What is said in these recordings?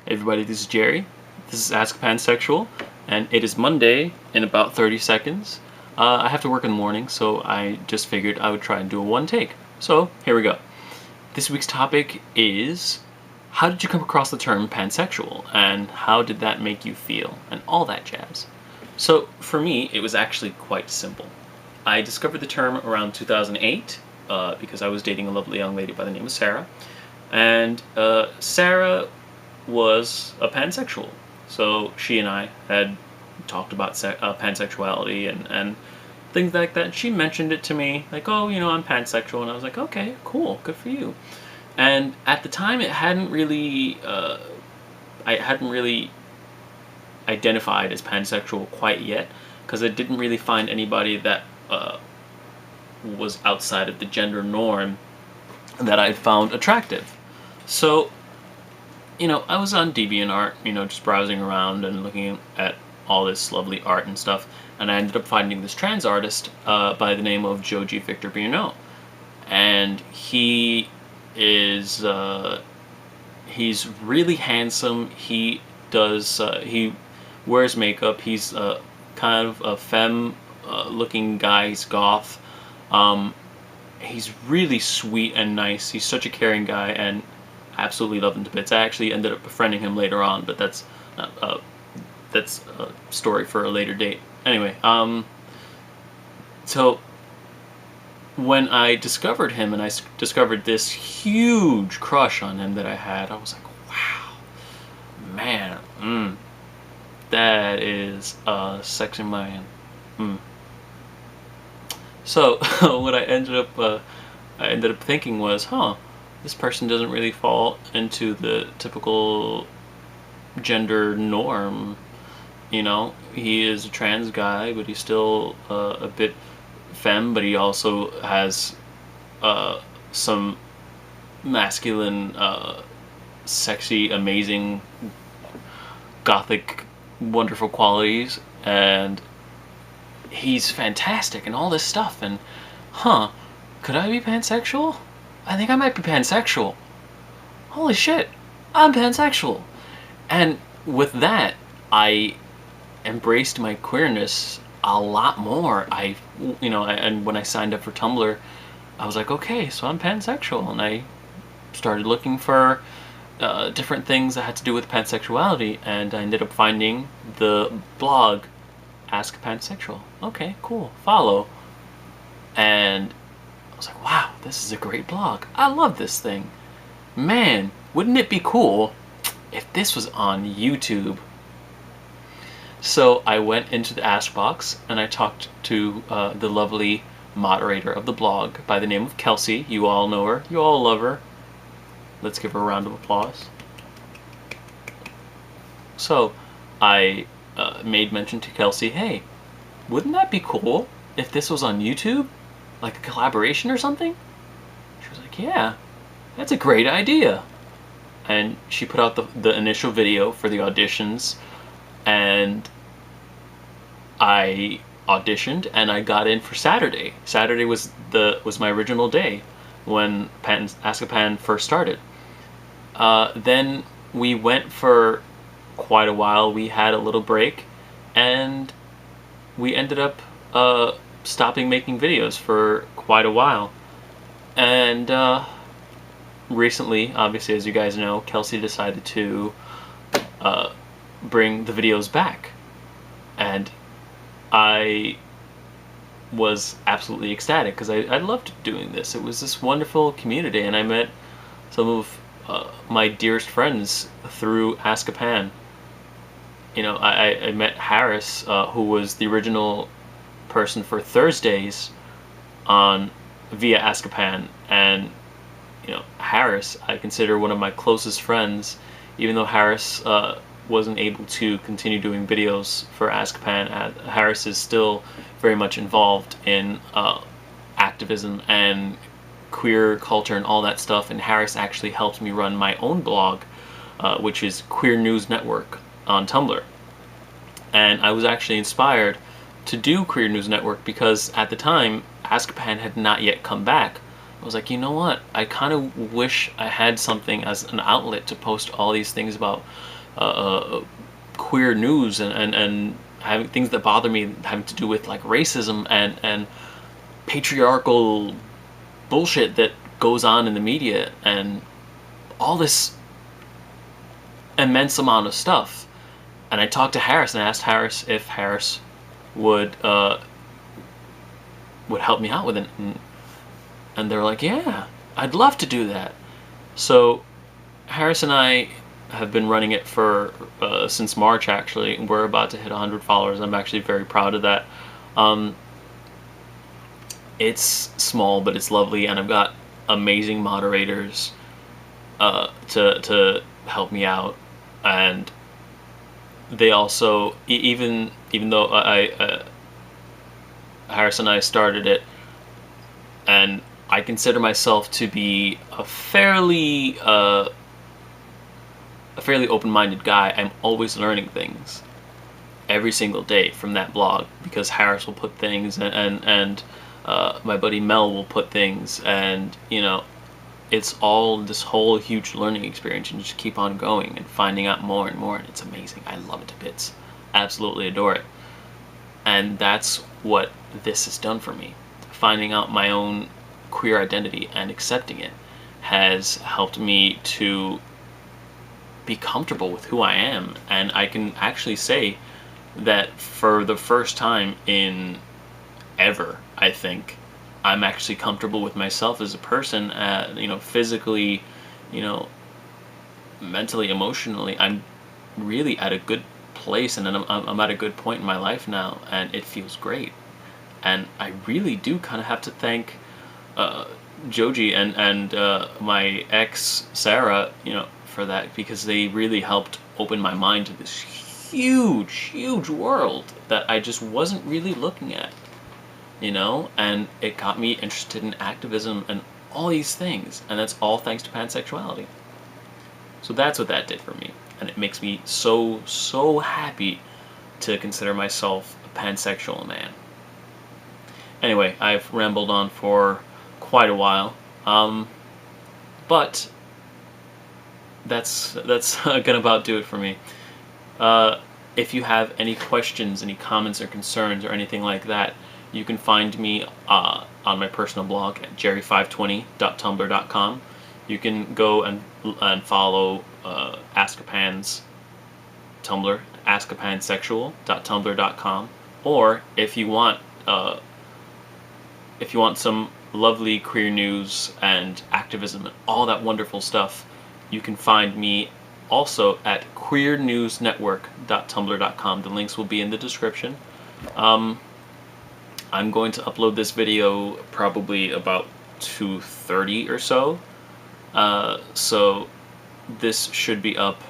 Hey everybody, this is Jerry. This is Askapansexual, and it is Monday in about 30 seconds. I have to work in the morning, so I just figured I would try and do a one take. So, here we go. This week's topic is, how did you come across the term pansexual, and how did that make you feel, and all that jazz. So, for me, it was actually quite simple. I discovered the term around 2008, because I was dating a lovely young lady by the name of Sarah, and Sarah was a pansexual. So she and I had talked about pansexuality and things like that. She mentioned it to me, like, oh, I'm pansexual, and I was like, okay, cool, good for you. And at the time, I hadn't really identified as pansexual quite yet, because I didn't really find anybody that was outside of the gender norm that I found attractive. So, I was on DeviantArt, just browsing around and looking at all this lovely art and stuff, and I ended up finding this trans artist by the name of Joji Victor Bierno. And he is, he's really handsome. He wears makeup. He's kind of a femme looking guy. He's goth. He's really sweet and nice. He's such a caring guy, and absolutely love him to bits. I actually ended up befriending him later on, but that's a story for a later date. Anyway, so when I discovered him and I discovered this huge crush on him that I had, I was like, wow, man, that is a sexy man. So what I ended up thinking was, this person doesn't really fall into the typical gender norm. He is a trans guy, but he's still a bit femme, but he also has some masculine, sexy, amazing, gothic, wonderful qualities, and he's fantastic and all this stuff. And could I be pansexual? I think I might be pansexual. Holy shit, I'm pansexual. And with that, I embraced my queerness a lot more. And when I signed up for Tumblr, I was like, okay, so I'm pansexual. And I started looking for different things that had to do with pansexuality, and I ended up finding the blog Askapansexual. Okay, cool, follow. And I was like, wow, this is a great blog. I love this thing. Man, wouldn't it be cool if this was on YouTube? So I went into the Ask box and I talked to the lovely moderator of the blog by the name of Kelsey. You all know her. You all love her. Let's give her a round of applause. So I made mention to Kelsey, hey, wouldn't that be cool if this was on YouTube? Like a collaboration or something? She was like, yeah, that's a great idea. And she put out the initial video for the auditions, and I auditioned and I got in for Saturday. Saturday was my original day when Askapan first started. Then we went for quite a while. We had a little break, and we ended up stopping making videos for quite a while. And recently, obviously, as you guys know, Kelsey decided to bring the videos back, and I was absolutely ecstatic because I loved doing this. It was this wonderful community, and I met some of my dearest friends through Askapan. I met Harris, who was the original person for Thursdays via Askapan, and Harris I consider one of my closest friends, even though Harris wasn't able to continue doing videos for Askapan. Harris is still very much involved in activism and queer culture and all that stuff, and Harris actually helped me run my own blog, which is Queer News Network on Tumblr. And I was actually inspired to do Queer News Network because at the time Askapan had not yet come back. was like, you know what? I kind of wish I had something as an outlet to post all these things about queer news and having things that bother me having to do with like racism and patriarchal bullshit that goes on in the media and all this immense amount of stuff. And I talked to Harris and I asked Harris if Harris would help me out with it, and they're like, yeah, I'd love to do that. So Harris and I have been running it for since March. Actually, we're about to hit 100 followers. I'm actually very proud of that. It's small, but it's lovely, and I've got amazing moderators to help me out, and they also even though Harris and I started it, and I consider myself to be a fairly open-minded guy. I'm always learning things every single day from that blog, because Harris will put things and my buddy Mel will put things, and you know, it's all this whole huge learning experience, and you just keep on going and finding out more and more, and it's amazing. I love it to bits. Absolutely adore it. And that's what this has done for me. Finding out my own queer identity and accepting it has helped me to be comfortable with who I am, and I can actually say that for the first time in ever, I think, I'm actually comfortable with myself as a person, you know, physically, you know, mentally, emotionally. I'm really at a good place, and I'm at a good point in my life now, and it feels great. And I really do kind of have to thank Joji and my ex Sarah, you know, for that, because they really helped open my mind to this huge world that I just wasn't really looking at, you know, and it got me interested in activism and all these things, and that's all thanks to pansexuality. So that's what that did for me, and it makes me so happy to consider myself a pansexual man. Anyway, I've rambled on for quite a while, but that's gonna about do it for me. If you have any questions, any comments or concerns or anything like that, you can find me on my personal blog at jerry520.tumblr.com. You can go and follow Askapan's Tumblr, Askapansexual.tumblr.com, or if you want some lovely queer news and activism and all that wonderful stuff, you can find me also at queernewsnetwork.tumblr.com. The links will be in the description. I'm going to upload this video probably about 2:30 or so. So this should be up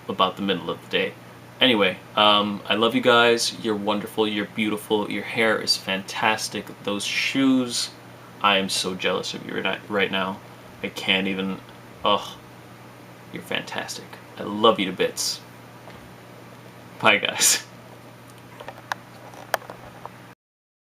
about the middle of the day. Anyway, I love you guys. You're wonderful. You're beautiful. Your hair is fantastic. Those shoes, I am so jealous of you right now. I can't even. Ugh. You're fantastic. I love you to bits. Bye, guys.